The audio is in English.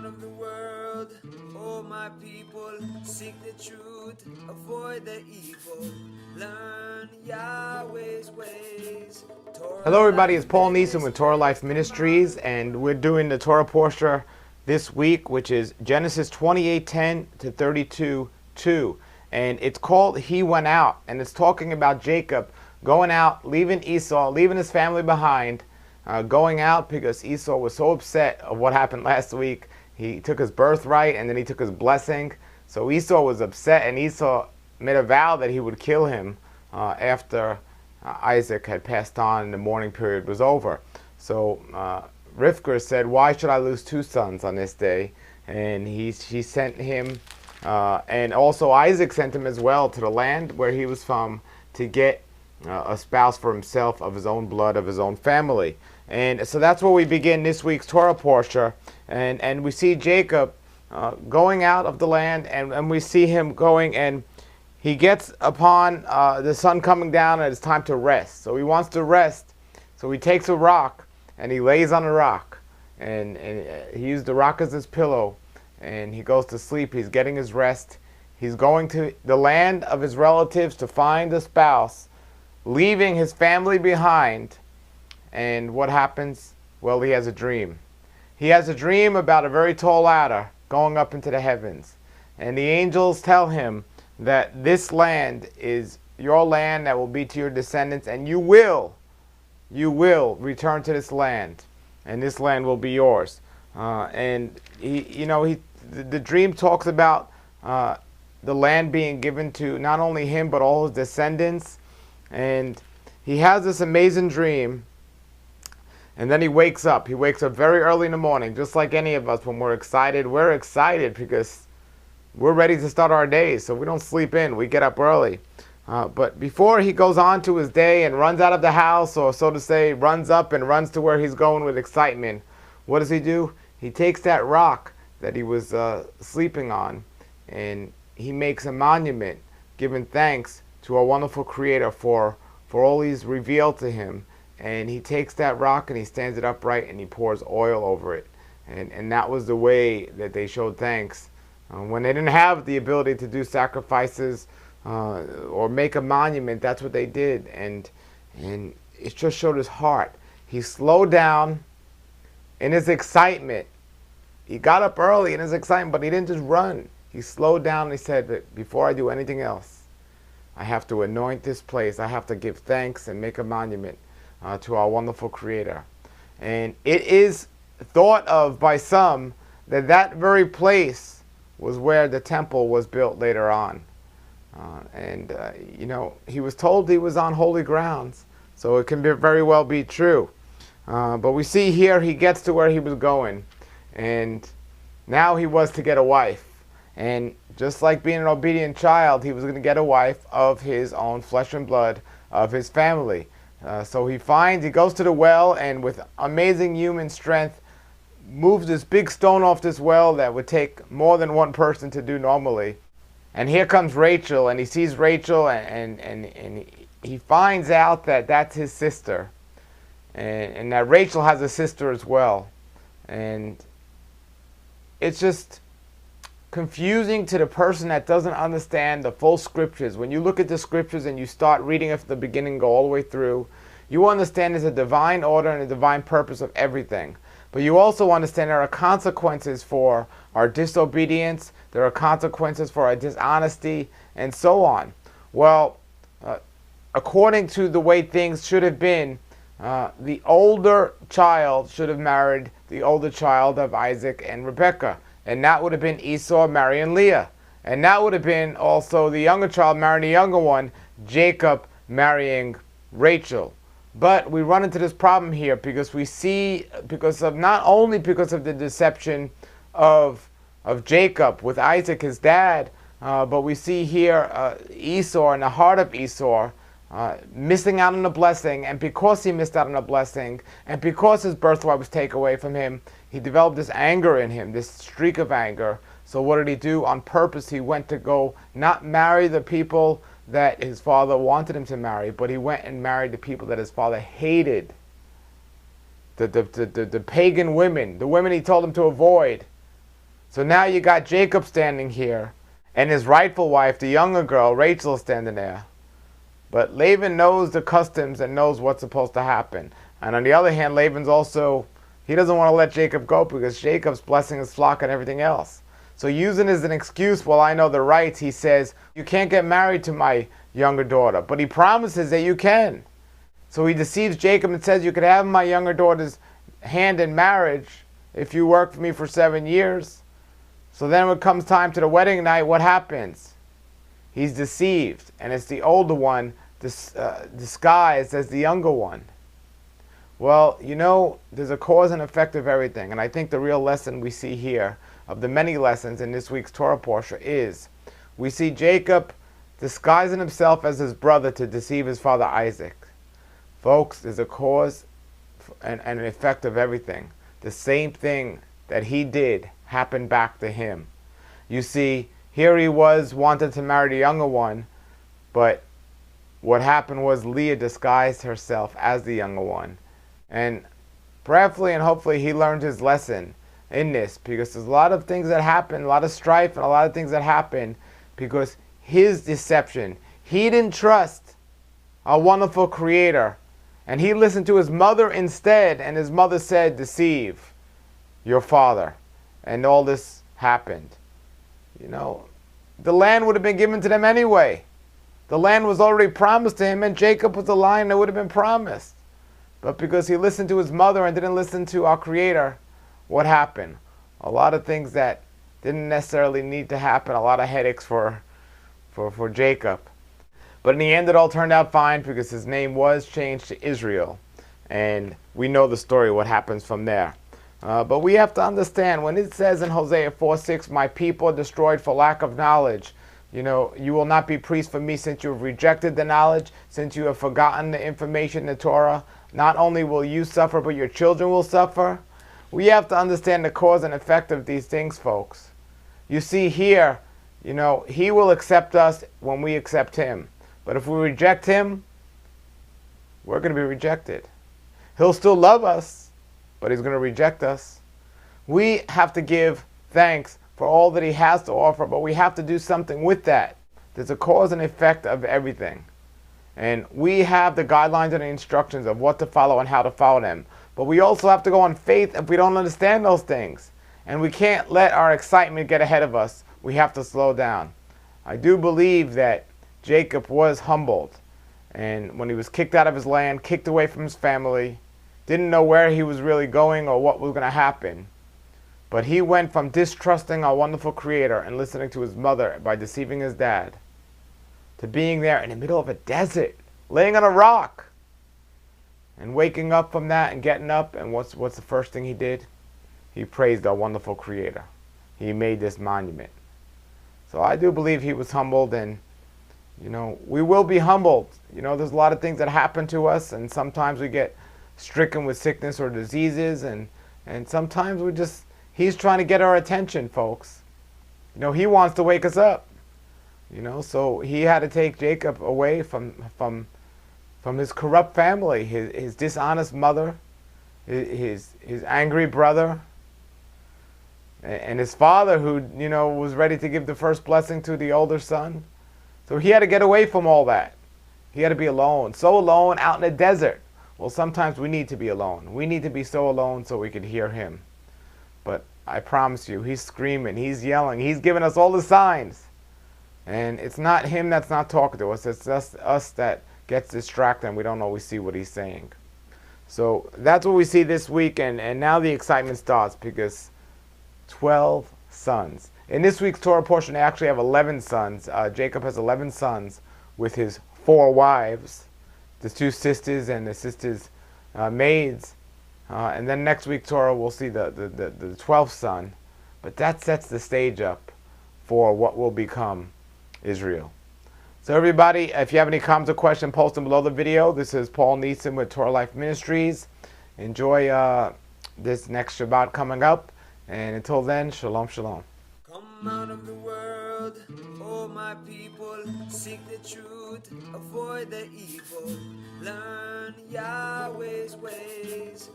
of the world. Oh, my people, seek the truth, avoid the evil, learn Yahweh's ways. Hello everybody, it's Paul Neeson with Torah Life Ministries, and we're doing the Torah Parashah this week, which is Genesis 28:10 to 32:2. And it's called He Went Out, and it's talking about Jacob going out, leaving Esau, leaving his family behind, going out because Esau was so upset of what happened last week. He took his birthright and then he took his blessing. So Esau was upset, and Esau made a vow that he would kill him after Isaac had passed on and the mourning period was over. So Rivka said, "Why should I lose two sons on this day?" And she sent him, and also Isaac sent him as well to the land where he was from to get a spouse for himself of his own blood, of his own family. And so that's where we begin this week's Torah Parashah. And we see Jacob going out of the land, and we see him going, and he gets upon the sun coming down, and it's time to rest. So he wants to rest. So he takes a rock and he lays on a rock, and he used the rock as his pillow, and he goes to sleep. He's getting his rest. He's going to the land of his relatives to find a spouse, leaving his family behind. And what happens? Well, he has a dream. He has a dream about a very tall ladder going up into the heavens. And the angels tell him that this land is your land that will be to your descendants, and you will return to this land, and this land will be yours. And the dream talks about the land being given to not only him but all his descendants. And he has this amazing dream, and then he wakes up. He wakes up very early in the morning, just like any of us when we're excited. We're excited because we're ready to start our days, so we don't sleep in. We get up early. But before he goes on to his day and runs out of the house, or so to say, runs up and runs to where he's going with excitement, what does he do? He takes that rock that he was sleeping on, and he makes a monument, giving thanks to our wonderful Creator for all he's revealed to him. And he takes that rock and he stands it upright and he pours oil over it. And that was the way that they showed thanks. When they didn't have the ability to do sacrifices or make a monument, that's what they did. And it just showed his heart. He slowed down in his excitement. He got up early in his excitement, but he didn't just run. He slowed down and he said that before I do anything else, I have to anoint this place. I have to give thanks and make a monument to our wonderful Creator. And it is thought of by some that that very place was where the temple was built later on. He was told he was on holy grounds, so it can very well be true. But we see here he gets to where he was going, and now he was to get a wife. And just like being an obedient child, he was going to get a wife of his own flesh and blood, of his family. So he goes to the well, and with amazing human strength, moves this big stone off this well that would take more than one person to do normally. And here comes Rachel, and he sees Rachel, and he finds out that that's his sister, and that Rachel has a sister as well. And it's just confusing to the person that doesn't understand the full scriptures. When you look at the scriptures and you start reading it from the beginning, go all the way through, you understand there's a divine order and a divine purpose of everything. But you also understand there are consequences for our disobedience, there are consequences for our dishonesty, and so on. Well, according to the way things should have been, the older child should have married the older child of Isaac and Rebekah. And that would have been Esau marrying Leah. And that would have been also the younger child marrying the younger one, Jacob marrying Rachel. But we run into this problem here because we see, not only because of the deception of Jacob with Isaac, his dad, but we see here Esau, in the heart of Esau, missing out on a blessing. And because he missed out on a blessing, and because his birthright was taken away from him, he developed this anger in him, this streak of anger. So what did he do? On purpose, he went to go not marry the people that his father wanted him to marry, but he went and married the people that his father hated. The pagan women, the women he told him to avoid. So now you got Jacob standing here, and his rightful wife, the younger girl, Rachel, is standing there. But Laban knows the customs and knows what's supposed to happen. And on the other hand, Laban's also, he doesn't want to let Jacob go because Jacob's blessing his flock and everything else. So using as an excuse, well, I know the rights, he says, you can't get married to my younger daughter. But he promises that you can. So he deceives Jacob and says, you could have my younger daughter's hand in marriage if you work for me for 7 years. So then when it comes time to the wedding night, what happens? He's deceived, and it's the older one disguised as the younger one. Well, you know, there's a cause and effect of everything, and I think the real lesson we see here, of the many lessons in this week's Torah Parashah, is we see Jacob disguising himself as his brother to deceive his father Isaac. Folks, there's a cause and an effect of everything. The same thing that he did happened back to him. You see, here he was wanted to marry the younger one, but what happened was Leah disguised herself as the younger one. And prayerfully and hopefully he learned his lesson in this, because there's a lot of things that happen, a lot of strife and a lot of things that happen because his deception. He didn't trust our wonderful Creator, and he listened to his mother instead, and his mother said, deceive your father. And all this happened. You know, the land would have been given to them anyway. The land was already promised to him, and Jacob was the lion that would have been promised. But because he listened to his mother and didn't listen to our Creator, what happened? A lot of things that didn't necessarily need to happen, a lot of headaches for Jacob. But in the end, it all turned out fine because his name was changed to Israel. And we know the story, what happens from there. But we have to understand, when it says in Hosea 4:6, my people are destroyed for lack of knowledge. You know, you will not be priests for me since you have rejected the knowledge, since you have forgotten the information in the Torah. Not only will you suffer, but your children will suffer. We have to understand the cause and effect of these things, folks. You see here, you know, he will accept us when we accept him. But if we reject him, we're going to be rejected. He'll still love us, but he's going to reject us. We have to give thanks for all that he has to offer, but we have to do something with that. There's a cause and effect of everything. And we have the guidelines and the instructions of what to follow and how to follow them. But we also have to go on faith if we don't understand those things. And we can't let our excitement get ahead of us. We have to slow down. I do believe that Jacob was humbled. And when he was kicked out of his land, kicked away from his family, didn't know where he was really going or what was going to happen. But he went from distrusting our wonderful Creator and listening to his mother by deceiving his dad, to being there in the middle of a desert, laying on a rock, and waking up from that and getting up. And what's the first thing he did? He praised our wonderful Creator. He made this monument. So I do believe he was humbled, and you know, we will be humbled. You know, there's a lot of things that happen to us, and sometimes we get stricken with sickness or diseases, and sometimes he's trying to get our attention, folks. You know, he wants to wake us up. You know, so he had to take Jacob away from his corrupt family, his dishonest mother, his angry brother, and his father, who, you know, was ready to give the first blessing to the older son. So he had to get away from all that. He had to be alone, so alone out in the desert. Well, sometimes we need to be alone. We need to be so alone so we could hear him. But I promise you, he's screaming, he's yelling, he's giving us all the signs. And it's not him that's not talking to us. It's just us that gets distracted and we don't always see what he's saying. So that's what we see this week. And now the excitement starts because 12 sons. In this week's Torah portion, they actually have 11 sons. Jacob has 11 sons with his 4 wives, the 2 sisters and the sisters' maids. And then next week, Torah, we'll see the 12th son. But that sets the stage up for what will become Israel. So everybody, if you have any comments or questions, post them below the video. This is Paul Neeson with Torah Life Ministries. Enjoy this next Shabbat coming up. And until then, shalom, shalom. Come out of the world, oh my people, seek the truth, avoid the evil, learn Yahweh's ways.